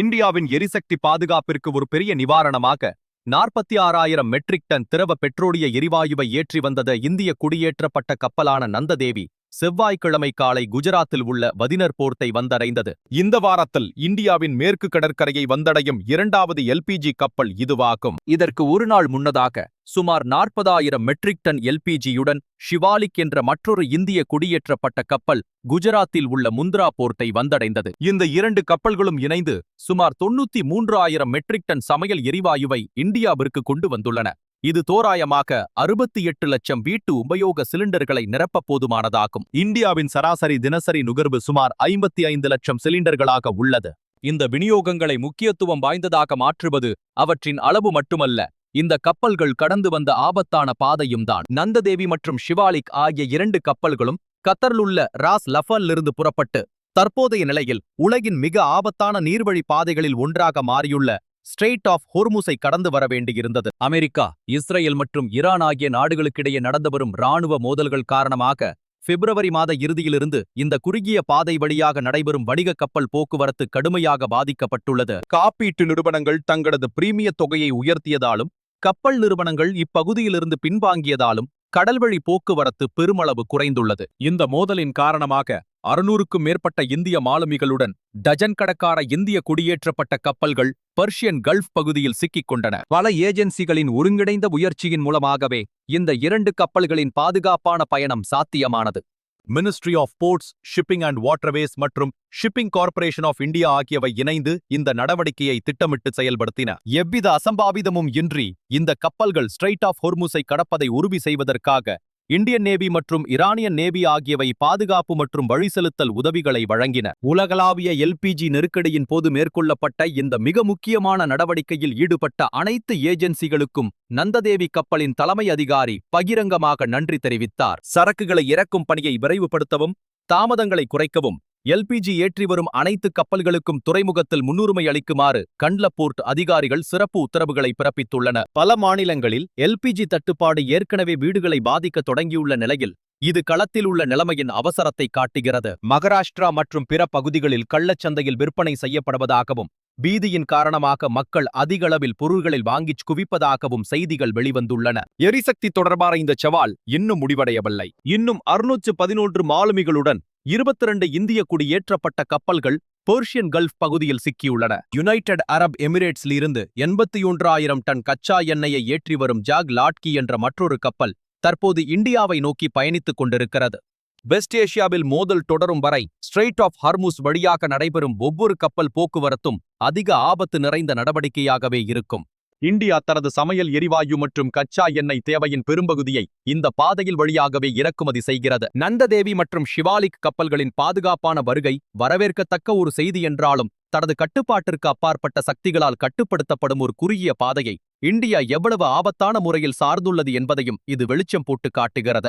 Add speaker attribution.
Speaker 1: இந்தியாவின் எரிசக்தி பாதுகாப்பிற்கு ஒரு பெரிய நிவாரணமாக 46,000 மெட்ரிக் டன் திரவ பெட்ரோலிய எரிவாயுவை ஏற்றி வந்தது இந்திய குடியேற்றப்பட்ட கப்பலான நந்ததேவி செவ்வாய்க்கிழமை காலை குஜராத்தில் உள்ள வதினர் போர்ட்டை வந்தடைந்தது. இந்த வாரத்தில் இந்தியாவின் மேற்கு கடற்கரையை வந்தடையும் இரண்டாவது எல்பிஜி கப்பல் இதுவாகும். இதற்கு ஒரு நாள் முன்னதாக சுமார் 40,000 மெட்ரிக் டன் எல்பிஜியுடன் ஷிவாலிக் என்ற மற்றொரு இந்திய குடியேற்றப்பட்ட கப்பல் குஜராத்தில் உள்ள முந்த்ரா போர்ட்டை வந்தடைந்தது. இந்த இரண்டு கப்பல்களும் இணைந்து சுமார் 93,000 மெட்ரிக் டன் சமையல் எரிவாயுவை இந்தியாவிற்கு கொண்டு வந்துள்ளன. இது தோராயமாக 68 லட்சம் வீட்டு உபயோக சிலிண்டர்களை நிரப்ப போதுமானதாகும். இந்தியாவின் சராசரி தினசரி நுகர்வு சுமார் 55 லட்சம் சிலிண்டர்களாக உள்ளது. இந்த விநியோகங்களை முக்கியத்துவம் வாய்ந்ததாக மாற்றுவது அவற்றின் அளவு மட்டுமல்ல, இந்த கப்பல்கள் கடந்து வந்த ஆபத்தான பாதையும் தான். நந்ததேவி மற்றும் ஷிவாலிக் ஆகிய இரண்டு கப்பல்களும் கத்தரிலுள்ள ராஸ் லஃபலிருந்து புறப்பட்டு தற்போதைய நிலையில் உலகின் மிக ஆபத்தான நீர்வழி பாதைகளில் ஒன்றாக மாறியுள்ள ஸ்ட்ரெய்ட் ஆஃப் ஹோர்முஸை கடந்து வர வேண்டியிருந்தது. அமெரிக்கா, இஸ்ரேல் மற்றும் ஈரான் ஆகிய நாடுகளுக்கிடையே நடந்து வரும் இராணுவ மோதல்கள் காரணமாக பிப்ரவரி மாத இறுதியிலிருந்து இந்த குறுகிய பாதை வழியாக நடைபெறும் வணிக கப்பல் போக்குவரத்து கடுமையாக பாதிக்கப்பட்டுள்ளது. காப்பீட்டு நிறுவனங்கள் தங்களது பிரீமிய தொகையை உயர்த்தியதாலும் கப்பல் நிறுவனங்கள் இப்பகுதியிலிருந்து பின்வாங்கியதாலும் கடல்வழி போக்குவரத்து பெருமளவு குறைந்துள்ளது. இந்த மோதலின் காரணமாக 600க்கும் மேற்பட்ட இந்திய மாலுமிகளுடன் டஜன் கணக்கான இந்திய குடியேற்றப்பட்ட கப்பல்கள் பர்ஷியன் கல்ஃப் பகுதியில் சிக்கிக் கொண்டன. பல ஏஜென்சிகளின் ஒருங்கிணைந்த முயற்சியின் மூலமாகவே இந்த இரண்டு கப்பல்களின் பாதுகாப்பான பயணம் சாத்தியமானது. Ministry of ports, shipping and waterways மற்றும் ஷிப்பிங் கார்ப்பரேஷன் ஆஃப் இந்தியா ஆகியவை இணைந்து இந்த நடவடிக்கையை திட்டமிட்டு செயல்படுத்தின. எவ்வித அசம்பாவிதமும் இன்றி இந்த கப்பல்கள் ஸ்ட்ரெய்ட் ஆஃப் ஹோர்முஸை கடப்பதை உறுதி செய்வதற்காக இந்தியன் நேவி மற்றும் ஈரானியன் நேவி ஆகியவை பாதுகாப்பு மற்றும் வழிசெலுத்தல் உதவிகளை வழங்கின. உலகளாவிய எல்பிஜி நெருக்கடியின் போது மேற்கொள்ளப்பட்ட இந்த மிக முக்கியமான நடவடிக்கையில் ஈடுபட்ட அனைத்து ஏஜென்சிகளுக்கும் நந்ததேவி கப்பலின் தலைமை அதிகாரி பகிரங்கமாக நன்றி தெரிவித்தார். சரக்குகளை இறக்கும் பணியை விரைவுபடுத்தவும் தாமதங்களை குறைக்கவும் எல்பிஜி ஏற்றி வரும் அனைத்து கப்பல்களுக்கும் துறைமுகத்தில் முன்னுரிமை அளிக்குமாறு கண்ட்ல போர்ட் அதிகாரிகள் சிறப்பு உத்தரவுகளை பிறப்பித்துள்ளனர். பல மாநிலங்களில் எல்பிஜி தட்டுப்பாடு ஏற்கனவே வீடுகளை பாதிக்க தொடங்கியுள்ள நிலையில் இது களத்தில் உள்ள நிலைமையின் அவசரத்தை காட்டுகிறது. மகாராஷ்டிரா மற்றும் பிற பகுதிகளில் கள்ளச்சந்தையில் விற்பனை செய்யப்படுவதாகவும் பீதியின் காரணமாக மக்கள் அதிக அளவில் பொருள்களில் வாங்கிச் குவிப்பதாகவும் செய்திகள் வெளிவந்துள்ளன. எரிசக்தி தொடர்பான இந்த சவால் இன்னும் முடிவடையவில்லை. இன்னும் 611 மாலுமிகளுடன் 22 இந்திய குடியேற்றப்பட்ட கப்பல்கள் பெர்ஷியன் கல்ஃப் பகுதியில் சிக்கியுள்ளன. யுனைடெட் அரப் எமிரேட்ஸில் இருந்து 81,000 டன் கச்சா எண்ணெயை ஏற்றி வரும் ஜாக் லாட்கி என்ற மற்றொரு கப்பல் தற்போது இந்தியாவை நோக்கி பயணித்துக் கொண்டிருக்கிறது. வெஸ்ட் ஏசியாவில் மோதல் தொடரும் வரை ஸ்ட்ரெய்ட் ஆஃப் ஹார்முஸ் வழியாக நடைபெறும் ஒவ்வொரு கப்பல் போக்குவரத்தும் அதிக ஆபத்து நிறைந்த நடவடிக்கையாகவே இருக்கும். இந்தியா தனது சமையல் எரிவாயு மற்றும் கச்சா எண்ணெய் தேவையின் பெரும்பகுதியை இந்த பாதையில் வழியாகவே இறக்குமதி செய்கிறது. நந்ததேவி மற்றும் ஷிவாலிக் கப்பல்களின் பாதுகாப்பான வருகை வரவேற்கத்தக்க ஒரு செய்தி என்றாலும் தனது கட்டுப்பாட்டிற்கு அப்பாற்பட்ட சக்திகளால் கட்டுப்படுத்தப்படும் ஒரு குறுகிய பாதையை இந்தியா எவ்வளவு ஆபத்தான முறையில் சார்ந்துள்ளது என்பதையும் இது வெளிச்சம் போட்டு காட்டுகிறது.